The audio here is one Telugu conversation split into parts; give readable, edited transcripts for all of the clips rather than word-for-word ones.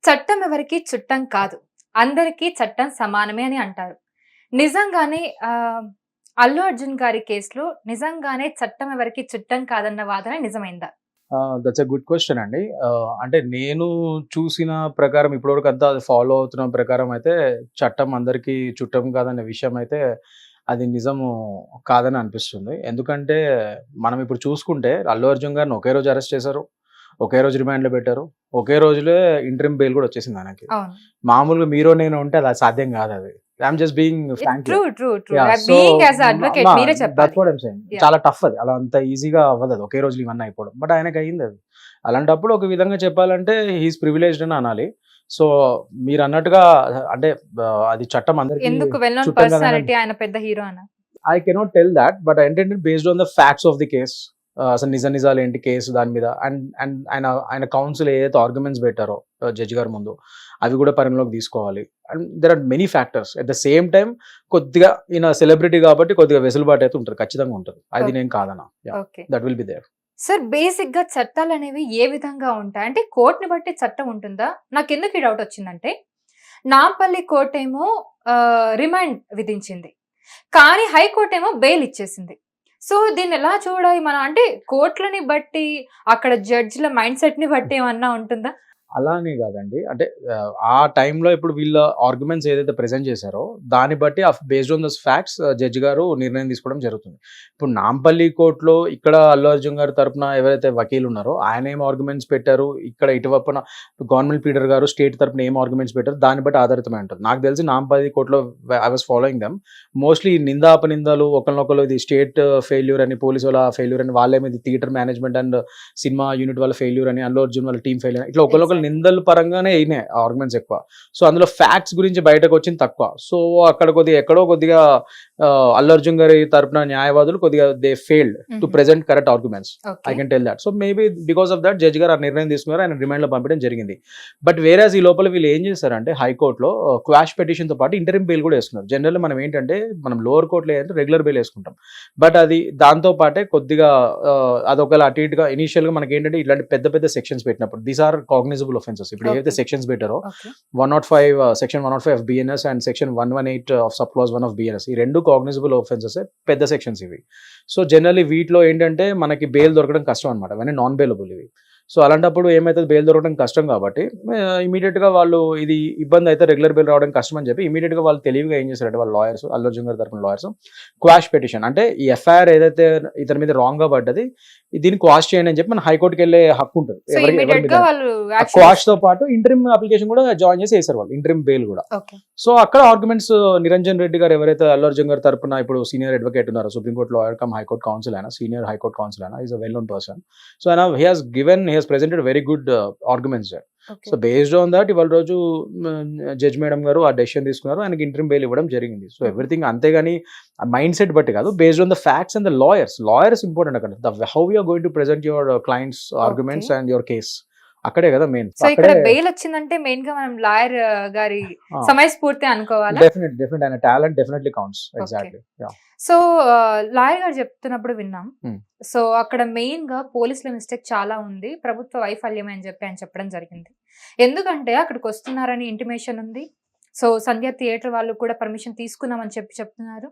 చట్టం ఎవరికీ చుట్టం కాదు. అందరికీ చట్టం సమానమే అని అంటారు. నిజంగానే అల్లు అర్జున్ గారి కేస్‌లో నిజంగానే చట్టం ఎవరికీ చుట్టం కాదన్న వాదన నిజమైందా? దట్స్ ఎ గుడ్ క్వెషన్ అండి. అంటే నేను చూసిన ప్రకారం ఇప్పటివరకు అంతా అది ఫాలో అవుతున్న ప్రకారం అయితే చట్టం అందరికీ చుట్టం కాదనే విషయం అయితే అది నిజము కాదని అనిపిస్తుంది. ఎందుకంటే మనం ఇప్పుడు చూసుకుంటే అల్లు అర్జున్ గారిని ఒకే రోజు అరెస్ట్ చేశారు. ఒకే రోజు రిమాండ్‌లో పెట్టారు. ఒకే రోజులే ఇంటరిమ్ బెయిల్ కూడా వచ్చేసింది ఆయనకి. అవును. మామూలుగా మీరో నేనో ఉంటే అది సాధ్యం కాదది. I'm just being Frank true. Here. True. True. Yeah! So being as a advocate మీరే దట్స్ చెప్పాలి. What I'm saying. యాహ్! చాలా టఫ్ అది. అలా అంత ఈజీగా అవ్వదది. ఒకే రోజులో ఇవన్నీ అయిపోవడం. బట్ ఆయనకయిందది. అలాంటప్పుడు ఒక విధంగా చెప్పాలంటే హి ఈస్ ప్రివిలేజ్డ్ అని అనాలి. సో మీరన్నట్టుగా అంటే అది చట్టం అందరికీ ఎందుకు వెల్ నోన్ చుట్టం కదని పర్సనాలిటీ ఆయన పెద్ద హీరో అనా? I cannot tell that. But ఏంటంటే based on the facts of the case. అసలు నిజాలు ఏంటి కేసు దాని మీద అండ్ అండ్ ఆయన కౌన్సిల్ ఏదైతే ఆర్గ్యుమెంట్స్ పెట్టారో జడ్జి గారి ముందు అవి కూడా పరిగణలోకి తీసుకోవాలి. And there are many factors. At the same time కొద్దిగా ఈయన సెలబ్రిటీ కాబట్టి కొద్దిగా వెసులుబాటు అయితే ఉంటుంది, ఖచ్చితంగా ఉంటుంది. అది నేను కాదనా. Okay. That will be there. Sir బేసిక్‌గా చట్టాలనేవి ఏ విధంగా ఉంటాయి? అంటే కోర్ట్‌ని బట్టి చట్టం ఉంటుందా? నాకెందుకు ఈ డౌట్ వచ్చిందంటే నాంపల్లి కోర్టేమో రిమాండ్ విధించింది. కానీ హైకోర్ట్ ఏమో బెయిల్ ఇచ్చేసింది. సో దీన్ని ఎలా చూడాలి మనం? అంటే కోర్ట్‌లని బట్టి అక్కడ జడ్జిల మైండ్ సెట్‌ని బట్టి ఏమన్నా ఉంటుందా? అలా అని కాదండి. అంటే ఆ టైంలో ఇప్పుడు వీళ్ళ ఆర్గ్యుమెంట్స్ ఏదైతే ప్రెజెంట్ చేశారో దాన్ని బట్టి based on those facts judge గారు నిర్ణయం తీసుకోవడం జరుగుతుంది. ఇప్పుడు నాంపల్లి కోర్టులో ఇక్కడ అల్లు అర్జున్ గారి తరపున ఎవరైతే వకీలు ఉన్నారో ఆయన ఏం ఆర్గ్యుమెంట్స్ పెట్టారు, ఇక్కడ ఇటువైపున గవర్నమెంట్ లీడర్ గారు స్టేట్ తరపున ఏం ఆర్గ్యుమెంట్స్ పెట్టారు దాన్ని బట్టి ఆధారితమై ఉంటుంది. నాకు తెలిసి నాంపల్లి కోర్టులో I was following them. Mostly నిందాపనిందాలు ఒకరినొకరు ఇది స్టేట్ ఫెయిల్యూర్ అని, పోలీసు వాళ్ళ ఫెయిల్యూర్ అని, వాళ్ళేమో ఇది theatre management and cinema unit వాళ్ళ ఫెయిల్యూర్ అని, అల్లు అర్జున్ వాళ్ళ టీమ్ ఫెయిల్యూర్ అని, ఇట్లా ఒకరికొకరు నిందల పరంగానే అయినాయి ఆర్గ్యుమెంట్స్ ఎక్కువ. సో అందులో ఫ్యాక్ట్స్ గురించి బయటకు వచ్చింది తక్కువ. సో అక్కడ కొద్దిగా అల్లు అర్జున్ గారి తరపున న్యాయవాదులు కొద్దిగా they failed to present correct arguments. I can tell that. So maybe because of that judge గారు ఆ నిర్ణయం తీసుకున్నారు, ఆయన రిమాండ్ లో పంపించడం జరిగింది. బట్ వేరేస్ ఈ లోపల వీళ్ళు ఏం చేశారంటే హైకోర్టులో క్వాష్ పిటిషన్ తో పాటు ఇంటరిమ్ బెయిల్ కూడా వేసుకున్నారు. జనరల్ మనం ఏంటంటే మనం లోవర్ కోర్టులో ఏంటంటే రెగ్యులర్ బెయిల్ వేసుకుంటాం. బట్ అది దాంతో పాటే కొద్దిగా అదొకలా అటు ఇటుగా ఇనిషియల్ గా మనకి ఏంటంటే ఇట్లాంటి పెద్ద పెద్ద సెక్షన్స్ పెట్టినప్పుడు దీస్ ఆర్ కాగ్నిజబుల్ ఒఫెన్సెస్. ఇప్పుడు ఏవైతే సెక్షన్స్ పెట్టారో 105 section 105 of BNS and section 118 of sub clause 1 of BNS, ఈ రెండు కాగ్నిజబుల్ ఒఫెన్సెస్ పెద్ద సెక్షన్స్ ఇవి. సో జనరల్లీ వీటిలో ఏంటంటే మనకి బెయిల్ దొరకడం కష్టం అనమాట, అవన్నీ నాన్ బెయిలబుల్ ఇవి. సో అలాంటప్పుడు ఏమైతే బెయిల్ దొరకడం కష్టం కాబట్టి ఇమీడియట్ గా వాళ్ళు ఇది ఇబ్బంది అయితే రెగ్యులర్ బెయిల్ రావడం కష్టం అని చెప్పి ఇమీడియట్ గా వాళ్ళు తెలివిగా ఏం చేశారంటే వాళ్ళ లాయర్స్, అల్లు అర్జున్ గారి తరపున లాయర్స్ క్వాష్ పిటిషన్, అంటే ఈ ఎఫ్ఐఆర్ ఏదైతే ఇతని మీద రాంగ్ గా పడ్డది దీన్ని క్వాష్ చేయండి అని చెప్పి మన హైకోర్టుకి వెళ్ళే హక్కు ఉంటుంది. క్వాష్ తో పాటు ఇంటరిమ్ అప్లికేషన్ కూడా జాయిన్ చేసి వేశారు వాళ్ళు, ఇంటరిమ్ బెయిల్ కూడా. సో అక్కడ ఆర్గ్యుమెంట్స్ నిరంజన్ రెడ్డి గారు ఎవరైతే అల్లు అర్జున్ గారి తరపున ఇప్పుడు సీనియర్ అడ్వకేట్ ఉన్నారో, supreme court lawyer cum high court counsel అయినా, సీనియర్ హైకోర్టు కౌన్సిల్ అయినా, is a well known person. So ఆయన he has presented very good arguments there. So based on that ఇవాళ రోజు జడ్జ్ మేడం గారు ఆ డెసిషన్ తీసుకున్నారు, ఆయనకి ఇంటరిమ్ బెయిల్ ఇవ్వడం జరిగింది. సో ఎవ్రీథింగ్ అంతేగాని మైండ్ సెట్ బట్టి కాదు, based on the facts and the lawyers important అక్కడ. How you are going to present your clients arguments and your case, అక్కడే కదా మెయిన్. సో ఇక్కడ బెయిల్ వచ్చిందంటే మెయిన్ గా మనం లాయర్ గారి సమయస్ఫూర్తి అనుకోవాలి. డెఫినెట్ ఆయన talent definitely counts. Exactly. So lawyer గారు చెప్తున్నప్పుడు విన్నాం. సో అక్కడ మెయిన్ గా పోలీసుల మిస్టేక్ చాలా ఉంది, ప్రభుత్వ వైఫల్యమే అని చెప్పి ఆయన చెప్పడం జరిగింది. ఎందుకంటే అక్కడికి వస్తున్నారని ఇంటిమేషన్ ఉంది. సో సంధ్య థియేటర్ వాళ్ళు కూడా పర్మిషన్ తీసుకున్నామని చెప్పి చెప్తున్నారు.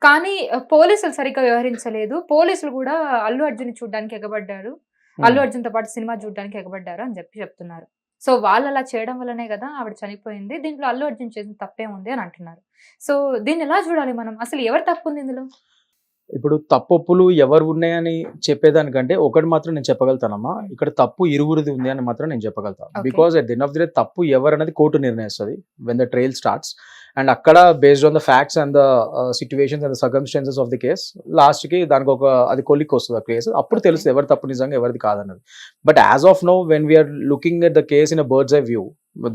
కానీ పోలీసులు సరిగ్గా వ్యవహరించలేదు. పోలీసులు కూడా అల్లు అర్జున్ చూడడానికి ఎగబడ్డారు, అల్లు అర్జున్ తో పాటు సినిమా చూడడానికి ఎగబడ్డారు అని చెప్పి చెప్తున్నారు. సో వాళ్ళు అలా చేయడం వల్లనే కదా ఆవిడ చనిపోయింది, దీంట్లో అల్లు అర్జున్ చేసిన తప్పే ఉంది అని అంటున్నారు. సో దీన్ని ఎలా చూడాలి మనం? అసలు ఎవరు తప్పు ఉంది ఇందులో? ఇప్పుడు తప్పొప్పులు ఎవరు ఉన్నాయని చెప్పేదానికంటే ఒకటి మాత్రం నేను చెప్పగలుగుతానమ్మా, ఇక్కడ తప్పు ఇరువురిది ఉంది అని మాత్రం నేను చెప్పగలుగుతాను. Because at the end of the day తప్పు ఎవరు అనేది కోర్టు నిర్ణయిస్తుంది when the trial starts. And అక్కడ based on the facts and the situations and the circumstances of the case last కి దానికి ఒక అది కొలిక్ వస్తుంది ఆ కేసు, అప్పుడు తెలుస్తుంది ఎవరి తప్పు నిజంగా ఎవరిది కాదన్నది. But as of now when we're looking at the case in a bird's eye view,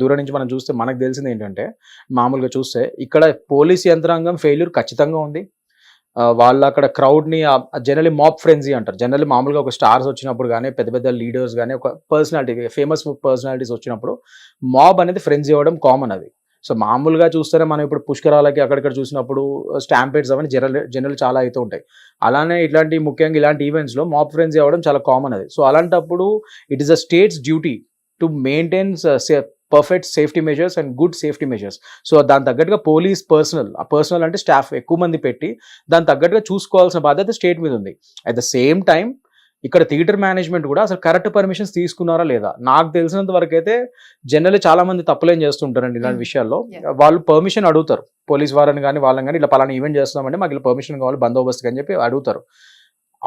దూరం నుంచి మనం చూస్తే మనకు తెలిసింది ఏంటంటే మామూలుగా చూస్తే ఇక్కడ పోలీస్ యంత్రాంగం ఫెయిల్యూర్ ఖచ్చితంగా ఉంది. వాళ్ళు అక్కడ క్రౌడ్ని జనరలీ మాబ్ ఫ్రెంజీ అంటారు. జనరల్లీ మామూలుగా ఒక స్టార్స్ వచ్చినప్పుడు కానీ పెద్ద పెద్ద లీడర్స్ కానీ ఒక పర్సనాలిటీ ఫేమస్ పర్సనాలిటీస్ వచ్చినప్పుడు మాబ్ అనేది ఫ్రెంజీ అవ్వడం కామన్ అది. సో మామూలుగా చూస్తేనే మనం ఇప్పుడు పుష్కరాలకి అక్కడిక్కడ చూసినప్పుడు స్టాంపేడ్స్ అవన్నీ జనరల్ చాలా అవుతూ ఉంటాయి. అలానే ఇట్లాంటి ముఖ్యంగా ఇలాంటి ఈవెంట్స్లో మాబ్ ఫ్రెంజీ అవ్వడం చాలా కామన్ అది. సో అలాంటప్పుడు it is a states duty to maintain perfect safety measures and good safety measures. So దాని తగ్గట్టుగా పోలీస్ పర్సనల్ అంటే స్టాఫ్ ఎక్కువ మంది పెట్టి దాని తగ్గట్టుగా చూసుకోవాల్సిన బాధ్యత స్టేట్ మీద ఉంది. అట్ ద సేమ్ టైం ఇక్కడ థియేటర్ మేనేజ్మెంట్ కూడా అసలు కరెక్ట్ పర్మిషన్స్ తీసుకున్నారా లేదా, నాకు తెలిసినంత వరకు అయితే జనరల్లీ చాలా మంది తప్పులేం చేస్తుంటారండి ఇలాంటి విషయాల్లో. వాళ్ళు పర్మిషన్ అడుగుతారు పోలీస్ వారిని కానీ వాళ్ళని కానీ, ఇలా పలానా ఈవెంట్ చేస్తున్నామంటే మాకు ఇలా పర్మిషన్ కావాలి బందోబస్తుకి అని చెప్పి అడుగుతారు.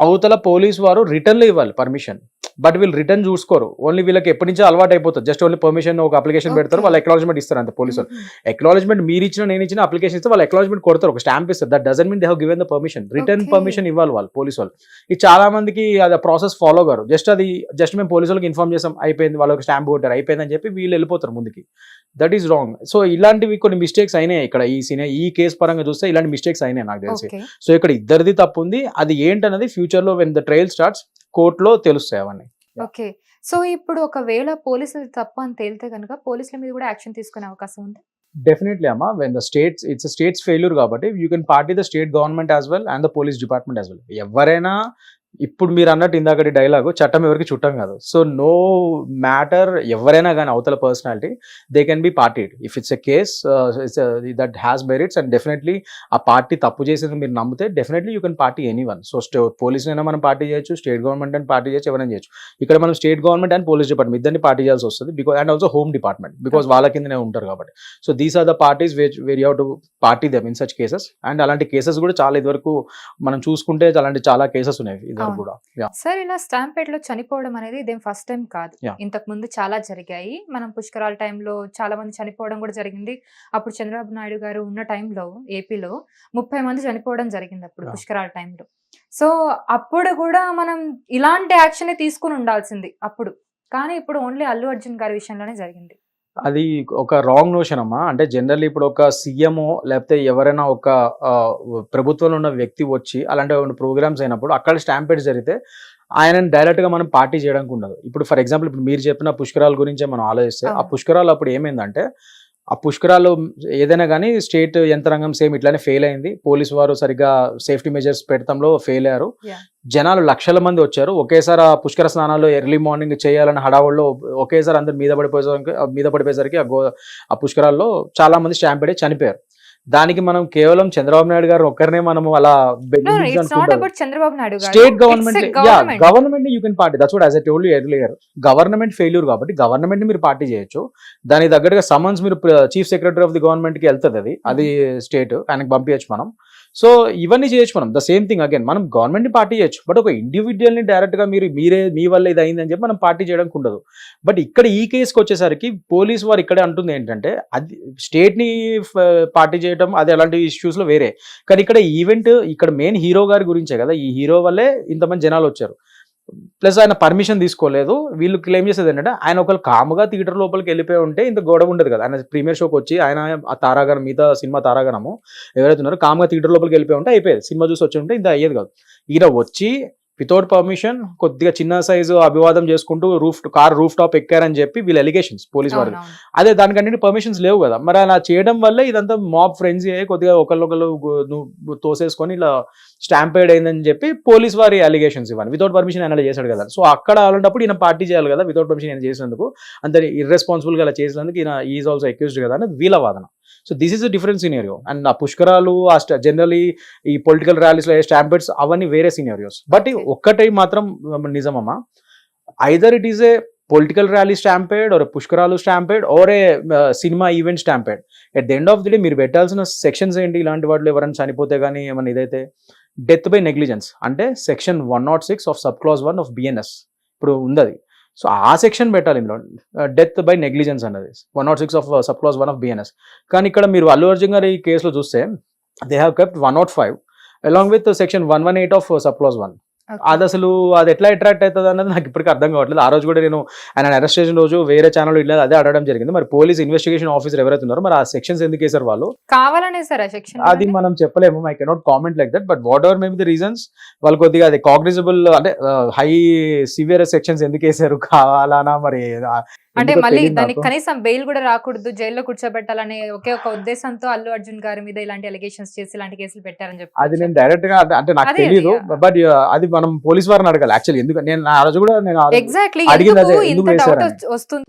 అవతల పోలీస్ వారు రిటర్న్లో ఇవ్వాలి పర్మిషన్, బట్ వీళ్ళు రిటర్న్ చూసుకోరు. ఓన్లీ వీళ్ళకి ఎప్పటి నుంచో అలవాటు అయిపోతుంది, జస్ట్ ఓన్లీ పర్మిషన్ ఒక అప్లికేషన్ పెడతారు, వాళ్ళు అక్నాలజ్మెంట్ ఇస్తారు అంతే. పోలీసులు అక్నాలజ్మెంట్ మీరు ఇచ్చిన నేను ఇచ్చిన అప్లికేషన్ ఇస్తే వాళ్ళు అక్నాలజ్మెంట్ కొడతారు, ఒక స్టాంప్ ఇస్తారు. That doesn't mean they have given the permission. Return permission ఇవ్వాలి వాళ్ళు పోలీసు వాళ్ళు. ఇది చాలా మందికి అది ప్రాసెస్ ఫాలో గారు, జస్ట్ మేము పోలీసు వాళ్ళకి ఇన్ఫార్మ్ చేసాం అయిపోయింది, వాళ్ళకి స్టాంప్ కొట్టారు అయిపోయింది అని చెప్పి వీళ్ళు వెళ్ళిపోతారు ముందుకి. That is wrong. సో ఇలాంటివి కొన్ని మిస్టేక్స్ అయినాయి ఇక్కడ ఈ కేసు పరంగా చూస్తే ఇలాంటి మిస్టేక్స్ అయినాయి నాకు తెలిసి. సో ఇక్కడ ఇద్దరిది తప్పు ఉంది, అది ఏంటన్నది ఫ్యూచర్ లో వెన్ ద ట్రయల్ స్టార్ట్స్ కోర్టులో తెలుస్తాయి అవన్నీ. ఓకే, సో ఇప్పుడు ఒకవేళ పోలీసులు తప్పు అని తేలితే కనుక పోలీసుల మీద కూడా యాక్షన్ తీసుకునే అవకాశం ఉంది? డెఫినెట్లీ అమ్మా, when the it's states failure కాబట్టి you can party the state government as well and the police department as well. ఎవరైనా ఇప్పుడు మీరు అన్నట్టు ఇందాకటి డైలాగు చట్టం ఎవరికి చుట్టం కాదు. సో నో మ్యాటర్ ఎవరైనా కానీ అవతల personality they can be partied if it's a case that has merits and definitely ఆ పార్టీ తప్పు చేసేది మీరు నమ్మితే definitely you can party anyone. So పోలీసునైనా మనం పార్టీ చేయొచ్చు, స్టేట్ గవర్నమెంట్ అని పార్టీ చేయొచ్చు, ఎవరైనా చేయొచ్చు. ఇక్కడ మనం state government and police department ఇద్దరిని పార్టీ చేయాల్సి వస్తుంది, because and also home department, because వాళ్ళ కిందనే ఉంటారు కాబట్టి. So these are the parties where you have to party them in such cases. And అలాంటి కేసెస్ కూడా చాలా ఇదివరకు మనం చూసుకుంటే అలాంటి చాలా కేసెస్ ఉన్నాయి ఇదివరకు కూడా. సార్, ఇలా స్టాంపేడ్ లో చనిపోవడం అనేది ఇదేం ఫస్ట్ టైం కాదు, ఇంతకు ముందు చాలా జరిగాయి. మనం పుష్కరాల టైంలో చాలా మంది చనిపోవడం కూడా జరిగింది. అప్పుడు చంద్రబాబు నాయుడు గారు ఉన్న టైంలో ఏపీలో 30 మంది చనిపోవడం జరిగింది అప్పుడు పుష్కరాల టైంలో. సో అప్పుడు కూడా మనం ఇలాంటి యాక్షన్ తీసుకుని ఉండాల్సింది అప్పుడు, కానీ ఇప్పుడు ఓన్లీ అల్లు అర్జున్ గారి విషయంలోనే జరిగింది. అది ఒక రాంగ్ నోషన్ అమ్మా. అంటే జనరల్లీ ఇప్పుడు ఒక సీఎంఓ లేకపోతే ఎవరైనా ఒక ప్రభుత్వంలో ఉన్న వ్యక్తి వచ్చి అలాంటి ప్రోగ్రామ్స్ అయినప్పుడు అక్కడ స్టాంపేడ్ జరిగితే ఆయనని డైరెక్ట్గా మనం పార్టీ చేయడానికి ఉండదు. ఇప్పుడు ఫర్ ఎగ్జాంపుల్ ఇప్పుడు మీరు చెప్పిన పుష్కరాల గురించే మనం ఆలోచిస్తే ఆ పుష్కరాలు అప్పుడు ఏమైందంటే ఆ పుష్కరాలు ఏదైనా కానీ స్టేట్ యంత్రాంగం సేమ్ ఇట్లానే ఫెయిల్ అయింది, పోలీసు వారు సరిగ్గా సేఫ్టీ మెజర్స్ పెట్టడంలో ఫెయిల్ అయ్యారు. జనాలు లక్షల మంది వచ్చారు ఒకేసారి. ఆ పుష్కర స్నానాలు ఎర్లీ మార్నింగ్ చేయాలని హడావుల్లో ఒకేసారి అందరు మీద పడిపోయేసరికి ఆ పుష్కరాల్లో చాలా మంది స్టాంపేడ్ అయి చనిపోయారు. దానికి మనం కేవలం చంద్రబాబు నాయుడు గారు ఒక్కరినే మనము అలా state government you can party. That's what as I told you earlier. Government failure కాబట్టి గవర్నమెంట్ మీరు పార్టీ చేయొచ్చు. దానికి తగ్గట్టుగా సమన్స్ మీరు chief secretary of the government కి వెళ్తుంది, అది స్టేట్ ఆయనకు పంపించచ్చు మనం. సో ఇవన్నీ చేయొచ్చు మనం. ద సేమ్ థింగ్ అగైన్ మనం గవర్నమెంట్ ని పార్టీ చేయొచ్చు, బట్ ఒక ఇండివిజువల్ ని డైరెక్ట్ గా మీ వల్ల ఇది అయిందని చెప్పి మనం పార్టీ చేయడానికి ఉండదు. బట్ ఇక్కడ ఈ కేసుకి వచ్చేసరికి పోలీస్ వారు ఇక్కడే అంటుంది ఏంటంటే అది స్టేట్ ని పార్టీ చేయడం అది అలాంటి ఇష్యూస్ లో వేరే. కానీ ఇక్కడ ఈవెంట్ ఇక్కడ మెయిన్ హీరో గారి గురించే కదా, ఈ హీరో వల్లే ఇంతమంది జనాలు వచ్చారు. ప్లస్ ఆయన పర్మిషన్ తీసుకోలేదు. వీళ్ళు క్లెయిమ్ చేసేది ఏంటంటే ఆయన ఒకళ్ళు కాముగా థియేటర్ లోపలికి వెళ్ళిపోయి ఉంటే ఇంత గొడవ ఉండదు కదా. ఆయన ప్రీమియర్ షోకి వచ్చి ఆయన ఆ తారాగణం మిగతా సినిమా తారాగణము ఎవరైతే ఉన్నారో కాముగా థియేటర్ లోపలికి వెళ్ళిపోయి ఉంటే అయిపోయేది, సినిమా చూసి వచ్చి ఉంటే ఇంత అయ్యేది కాదు. ఈయన వచ్చి వితౌట్ పర్మిషన్ కొద్దిగా చిన్న సైజు అభివాదం చేసుకుంటూ కార్ రూఫ్ టాప్ ఎక్కారని చెప్పి వీళ్ళ ఎలిగేషన్స్ పోలీస్ వారికి. అదే దానికంటే పర్మిషన్స్ లేవు కదా. మరి అలా చేయడం వల్ల ఇదంతా మాబ్ ఫ్రెండ్స్ అయ్యి కొద్దిగా ఒకళ్ళు తోసేసుకొని ఇలా స్టాంపేడ్ అయిందని చెప్పి పోలీస్ వారి అలిగేషన్స్ ఇవ్వాలి. వితౌట్ పర్మిషన్ ఆయన చేశాడు కదా. సో అక్కడ అలాంటప్పుడు ఈయన పార్టీ చేయాలి కదా, వితౌట్ పర్మిషన్ ఆయన చేసినందుకు, అంత ఇర్రెస్పాన్సిబుల్ గా అలా చేసినందుకు ఈయన ఈజ్ ఆల్సో అక్యూజ్డ్ కదా అనేది వీళ్ళ వాదన. So this is a different scenario. And ఆ పుష్కరాలు జనరలీ ఈ పొలిటికల్ ర్యాలీస్ లో స్టాంపేడ్స్ అవన్నీ వేరే సినారియోస్. బట్ ఒక్కటే మాత్రం నిజమమ్మా, either it is a political rally stampede or పుష్కరాలు stampede or a cinema event stampede. At the end of the day మీరు పెట్టాల్సిన సెక్షన్స్ ఏంటి? ఇలాంటి వాటిలో ఎవరైనా చనిపోతే కానీ ఏమైనా ఇదైతే డెత్ బై నెగ్లిజెన్స్ అంటే section 106 of sub clause 1 of BNS ఇప్పుడు ఉంది. సో ఆ సెక్షన్ పెట్టాలి ఇందులో, డెత్ బై నెగ్లిజెన్స్ అన్నది 106 of sub clause 1 of BNS. కానీ ఇక్కడ మీరు అల్లు అర్జున్ గారి ఈ కేసులో చూస్తే they have kept 105 along with section 118 of sub clause 1. అది అసలు అది ఎట్లా అట్రాక్ట్ అవుతుంది అన్నది నాకు ఇప్పటికీ అర్థం కావట్లేదు. ఆ రోజు కూడా నేను ఆయన అరెస్ట్ చేసిన రోజు వేరే ఛానల్ ఇట్లా అదే అడగడం జరిగింది. మరి పోలీస్ ఇన్వెస్టిగేషన్ ఆఫీసర్ ఎవరైతే ఉన్నారో మరి ఆ సెక్షన్స్ ఎందుకు వేసారు వాళ్ళు కావాలనే సార్ సెక్షన్ అది మనం చెప్పలేము. I cannot comment like that. But what ever may be the reasons వాళ్ళు కొద్దిగా అది కాగ్నిజబుల్ అంటే హై సివియర్ సెక్షన్స్ ఎందుకు వేసారు కావాలనా మరి అంటే మళ్ళీ దానికి కనీసం బెయిల్ కూడా రాకూడదు, జైల్లో కూర్చోబెట్టాలనే ఒకే ఒక ఉద్దేశంతో అల్లు అర్జున్ గారి మీద ఇలాంటి అలిగేషన్స్ చేసి ఇలాంటి కేసులు పెట్టారని చెప్పి అది నేను డైరెక్ట్ గా అంటే నాకు తెలియదు. బట్ అది మనం పోలీస్ వారిని అడగాలి యాక్చువల్లీ. ఎందుకు నేను ఆ రోజు కూడా నేను ఎగ్జాక్ట్లీ అడిగింది అదే, ఎందుకు వస్తుంది.